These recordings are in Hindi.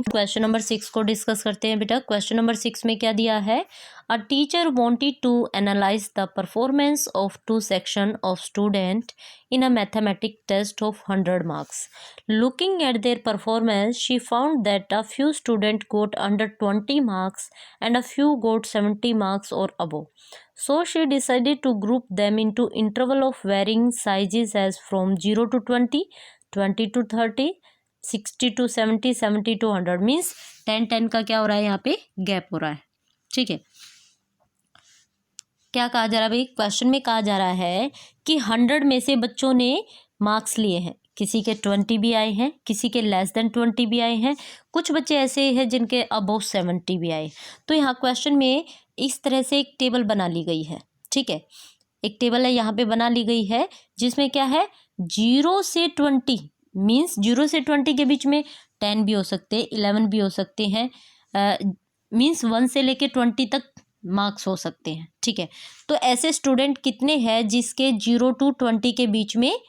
क्वेश्चन नंबर 6 को डिस्कस करते हैं बेटा। क्वेश्चन नंबर 6 में क्या दिया है, a teacher wanted to analyse the performance of two section of student in a mathematic test of 100 marks. Looking at their performance she found that a few student got under 20 marks and a few got 70 marks और above. So she decided to group them into interval of varying sizes as from 0 to 20, 20 to 30, 60 to 70, 70 to 100. Means 10-10 का क्या हो रहा है, यहाँ पे गैप हो रहा है। ठीक है, क्या कहा जा रहा है भाई, क्वेश्चन में कहा जा रहा है कि 100 में से बच्चों ने मार्क्स लिए हैं, किसी के 20 भी आए हैं, किसी के लेस देन 20 भी आए हैं, कुछ बच्चे ऐसे हैं जिनके अबव 70 भी आए। तो यहाँ क्वेश्चन में इस तरह से एक टेबल बना ली गई है। ठीक है, एक टेबल है यहाँ पे बना ली गई है, जिसमें क्या है 0 से 20, मीन्स 0 से 20 के बीच में 10 भी हो सकते हैं, 11 भी हो सकते हैं, मीन्स 1 से लेके 20 तक मार्क्स हो सकते हैं। ठीक है, तो ऐसे स्टूडेंट कितने हैं जिसके 0 to 20 के बीच में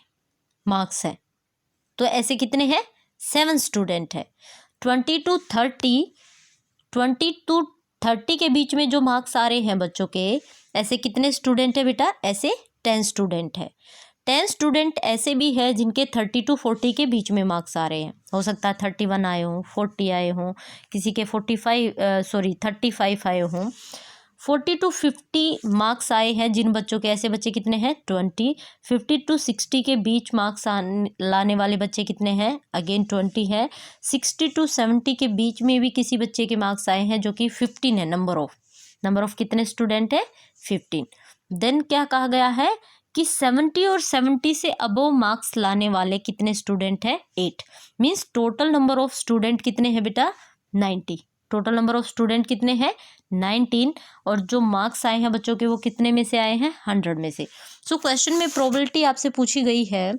मार्क्स है, तो ऐसे कितने हैं, 7 स्टूडेंट है। 20 to 30 के बीच में जो मार्क्स आ रहे हैं बच्चों के, ऐसे कितने स्टूडेंट है बेटा, ऐसे 10 स्टूडेंट है। 10 स्टूडेंट ऐसे भी है जिनके 30 to 40 के बीच में मार्क्स आ रहे हैं, हो सकता है 31 आए हों, 40 आए हों, किसी के 35 आए हों। 40 to 50 मार्क्स आए हैं जिन बच्चों के, ऐसे बच्चे कितने हैं 20। 50 to 60 के बीच मार्क्स लाने वाले बच्चे कितने हैं, अगेन 20 है। 60 to 70 के बीच में भी किसी बच्चे के मार्क्स आए हैं जो कि 15 है, नंबर ऑफ कितने स्टूडेंट है, 15। देन क्या कहा गया है कि 70 और 70 से अबव मार्क्स लाने वाले कितने स्टूडेंट है, 8। Means total number of student कितने हैं बेटा, 90। टोटल नंबर ऑफ स्टूडेंट कितने हैं, 19। और जो मार्क्स आए हैं बच्चों के वो कितने में से आए हैं, 100 में से। सो क्वेश्चन में प्रोबेबिलिटी आपसे पूछी गई है,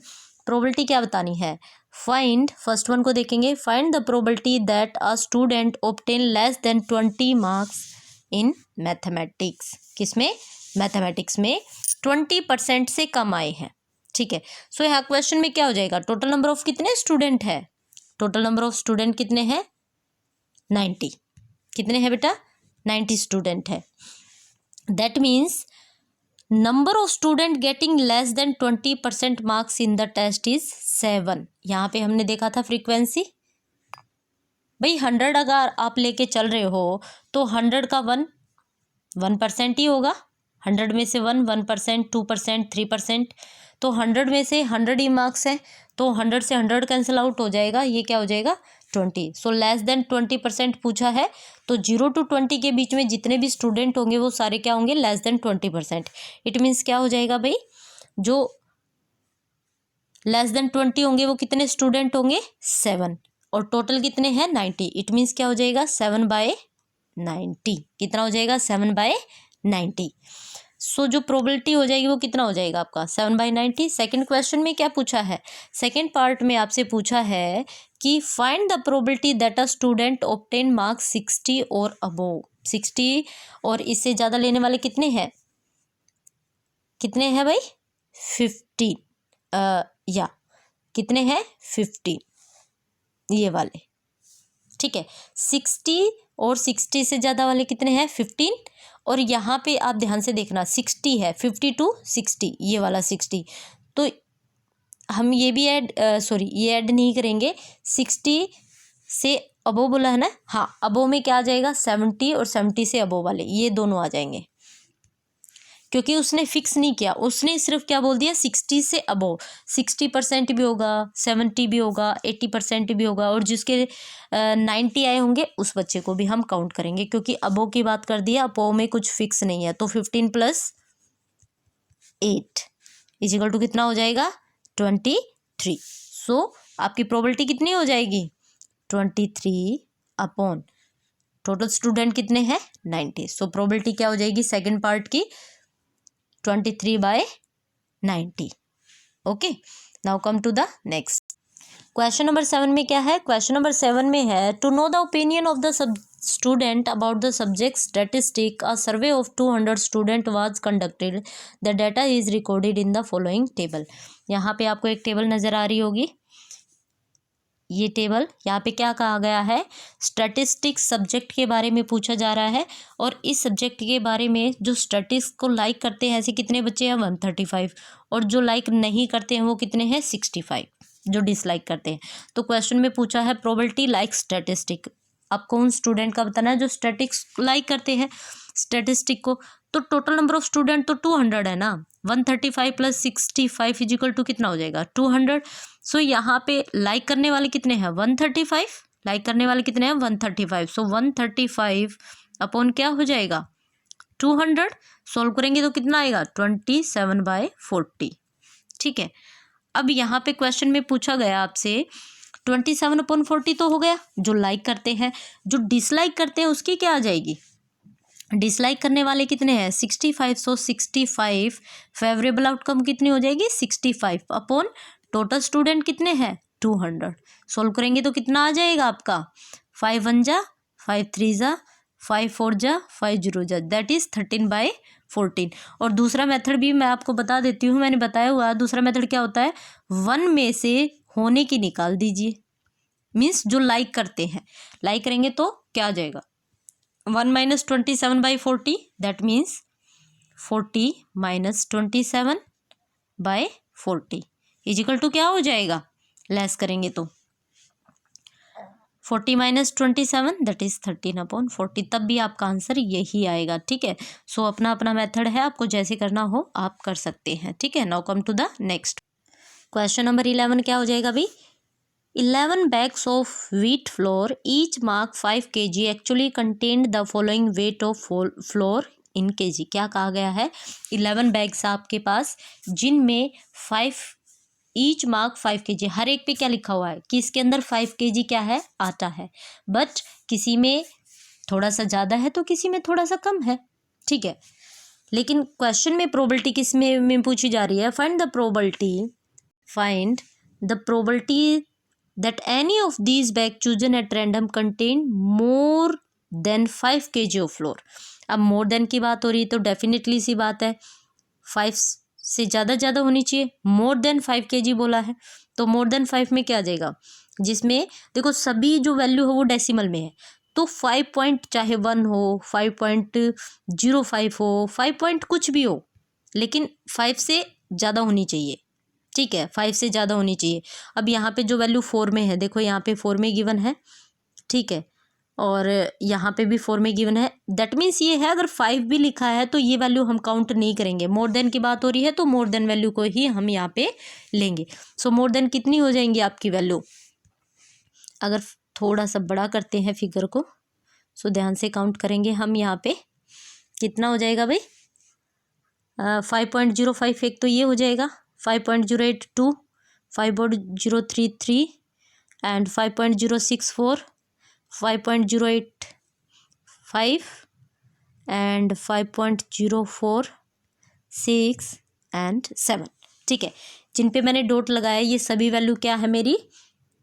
प्रोबेबिलिटी क्या बतानी है, फाइंड, फर्स्ट वन को देखेंगे, find the probability that a student obtain less than 20 marks in mathematics. किसमें, मैथमेटिक्स में 20% से कम आए हैं। ठीक है, सो यहाँ क्वेश्चन में क्या हो जाएगा, टोटल नंबर ऑफ कितने स्टूडेंट है, टोटल नंबर ऑफ स्टूडेंट कितने हैं, 90। कितने हैं बेटा, 90 स्टूडेंट है। That means number of student getting less than 20% marks in the test is 7। यहाँ पे हमने देखा था फ्रीक्वेंसी, भाई 100 अगर आप लेके चल रहे हो तो 100 का 1% ही होगा, 100 में से 1%, 2%, 3%, तो 100 में से 100 ही मार्क्स है, तो 100 से 100 कैंसिल आउट हो जाएगा, ये क्या हो जाएगा 20। सो लेस देन 20% पूछा है, तो 0 to 20 के बीच में जितने भी स्टूडेंट होंगे वो सारे क्या होंगे, लेस देन 20%। इट मीन्स क्या हो जाएगा भाई, जो लेस देन 20 होंगे वो कितने स्टूडेंट होंगे, 7, और टोटल कितने हैं 90। इट मीन्स क्या हो जाएगा 7/90, कितना हो जाएगा 7/90। सो जो प्रोबेबिलिटी हो जाएगी वो कितना हो जाएगा आपका 7/90। सेकंड क्वेश्चन में क्या पूछा है, सेकंड पार्ट में आपसे पूछा है कि find the probability that a student obtain marks 60 और अबोव। 60 और इससे ज़्यादा लेने वाले कितने हैं, कितने हैं भाई 15, या कितने हैं 15, ये वाले। ठीक है, 60 और 60 से ज़्यादा वाले कितने हैं 15, और यहाँ पे आप ध्यान से देखना 60 है, 50 to 60, ये वाला 60, तो हम ये भी ये ऐड नहीं करेंगे, 60 से अबोव बोला है ना, हाँ अबोव में क्या आ जाएगा 70, और 70 से अबोव वाले ये दोनों आ जाएंगे, क्योंकि उसने फिक्स नहीं किया, उसने सिर्फ क्या बोल दिया 60 से अबोव। 60% भी होगा, 70 भी होगा, 80% भी होगा, और जिसके 90 आए होंगे उस बच्चे को भी हम काउंट करेंगे, क्योंकि अबोव की बात कर दिया, अबोव में कुछ फिक्स नहीं है। तो 15 + 8 = कितना हो जाएगा 23। सो आपकी प्रोबेबिलिटी कितनी हो जाएगी 23 अपॉन टोटल स्टूडेंट कितने हैं 90। सो प्रोबेबिलिटी क्या हो जाएगी सेकेंड पार्ट की 23/90। Okay, now come to the next question number 7 में क्या है, क्वेश्चन नंबर 7 में है to know the opinion of the student about the subject statistic a survey of 200 student was conducted, the data is recorded in the following table. यहाँ पे आपको एक टेबल नजर आ रही होगी, ये टेबल यहाँ पे क्या कहा गया है, स्टैटिस्टिक्स सब्जेक्ट के बारे में पूछा जा रहा है। और इस सब्जेक्ट के बारे में जो स्टैटिस्टिक्स को लाइक करते हैं ऐसे कितने बच्चे हैं, 135, और जो लाइक नहीं करते हैं वो कितने हैं, 65, जो डिसलाइक करते हैं। तो क्वेश्चन में पूछा है प्रोबेबिलिटी लाइक स्टैटिस्टिक, आपको उन स्टूडेंट का बताना है जो स्टैटिक्स लाइक करते हैं स्टैटिस्टिक को। तो टोटल नंबर ऑफ स्टूडेंट तो 200 है ना, 135 + 65 इजिकल टू कितना हो जाएगा, 200। सो यहाँ पे लाइक करने वाले कितने हैं, 135, लाइक करने वाले कितने हैं, 135। सो 135 अपॉन क्या हो जाएगा, 200। सॉल्व करेंगे तो कितना आएगा, 27/40। ठीक है, अब यहाँ पे क्वेश्चन में पूछा गया आपसे 27/40 तो हो गया जो लाइक करते हैं, जो डिसलाइक करते हैं उसकी क्या आ जाएगी, डिसलाइक करने वाले कितने हैं, 65। सो 65 फेवरेबल आउटकम कितनी हो जाएगी, 65 अपॉन टोटल स्टूडेंट कितने हैं, 200। सोल्व करेंगे तो कितना आ जाएगा आपका, 5 1 जा 5 3 जा 5 4 जा 5 0 जा, दैट इज 13/14। और दूसरा मेथड भी मैं आपको बता देती हूँ, मैंने बताया हुआ दूसरा मेथड क्या होता है, 1 में से होने की निकाल दीजिए, मीन्स जो लाइक करते हैं, लाइक करेंगे तो क्या आ जाएगा, 1 - 27/40, दैट मीन्स 40 - 27/40 इजिकल टू क्या हो जाएगा, लेस करेंगे तो 40 - 27 दैट इज 13/40, तब भी आपका आंसर यही आएगा। ठीक है, सो अपना अपना मेथड है, आपको जैसे करना हो आप कर सकते हैं। ठीक है, now come to the next question number 11 क्या हो जाएगा भाई, 11 bags of wheat flour each mark 5 kg actually contained the following weight of flour in kg। क्या कहा गया है, 11 बैग्स आपके पास जिनमें 5 ईच मार्क 5 kg, हर एक पे क्या लिखा हुआ है कि इसके अंदर 5 kg क्या है, आटा है, बट किसी में थोड़ा सा ज़्यादा है तो किसी में थोड़ा सा कम है। ठीक है, लेकिन क्वेश्चन में प्रोबेबिलिटी किस में पूछी जा रही है, find the probability that any of these bags chosen at random contain more than 5 kg of flour। अब more than की बात हो रही है तो डेफिनेटली सी बात है 5 से ज़्यादा होनी चाहिए, more than 5 kg बोला है तो more than 5 में क्या आ जाएगा, जिसमें देखो सभी जो वैल्यू हो वो डेसिमल में है, तो 5 पॉइंट चाहे 1 हो, 5.05 हो, 5 पॉइंट कुछ भी हो, लेकिन 5 से ज़्यादा होनी चाहिए। ठीक है, 5 से ज़्यादा होनी चाहिए। अब यहाँ पे जो वैल्यू 4 में है, देखो यहाँ पे 4 में गिवन है, ठीक है, और यहाँ पे भी 4 में गिवन है, दैट मीन्स ये है अगर 5 भी लिखा है तो ये वैल्यू हम काउंट नहीं करेंगे, मोर देन की बात हो रही है तो मोर देन वैल्यू को ही हम यहाँ पे लेंगे। सो मोर देन कितनी हो जाएंगी आपकी वैल्यू, अगर थोड़ा सा बड़ा करते हैं फिगर को, सो ध्यान से काउंट करेंगे हम, यहाँ पे कितना हो जाएगा भाई, 5.05 एक तो ये हो जाएगा, 5.082, 5.033 एंड 5.064, 5.085 एंड 5.046 एंड 7। ठीक है, जिन पे मैंने डॉट लगाया ये सभी वैल्यू क्या है मेरी,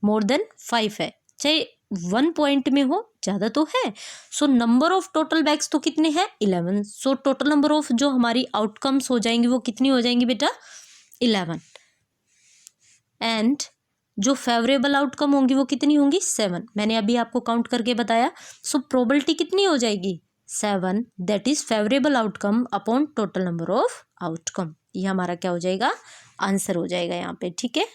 मोर देन 5 है, चाहे 1 पॉइंट में हो, ज़्यादा तो है। So number of total bags तो कितने हैं, 11। सो टोटल नंबर ऑफ जो हमारी आउटकम्स हो जाएंगी वो कितनी हो जाएंगी बेटा, 11, एंड जो फेवरेबल आउटकम होंगी वो कितनी होंगी, 7। मैंने अभी आपको काउंट करके बताया। सो प्रोबेबिलिटी कितनी हो जाएगी, 7, that is favourable outcome upon total number of outcome. ये हमारा क्या हो जाएगा, आंसर हो जाएगा यहाँ पे। ठीक है।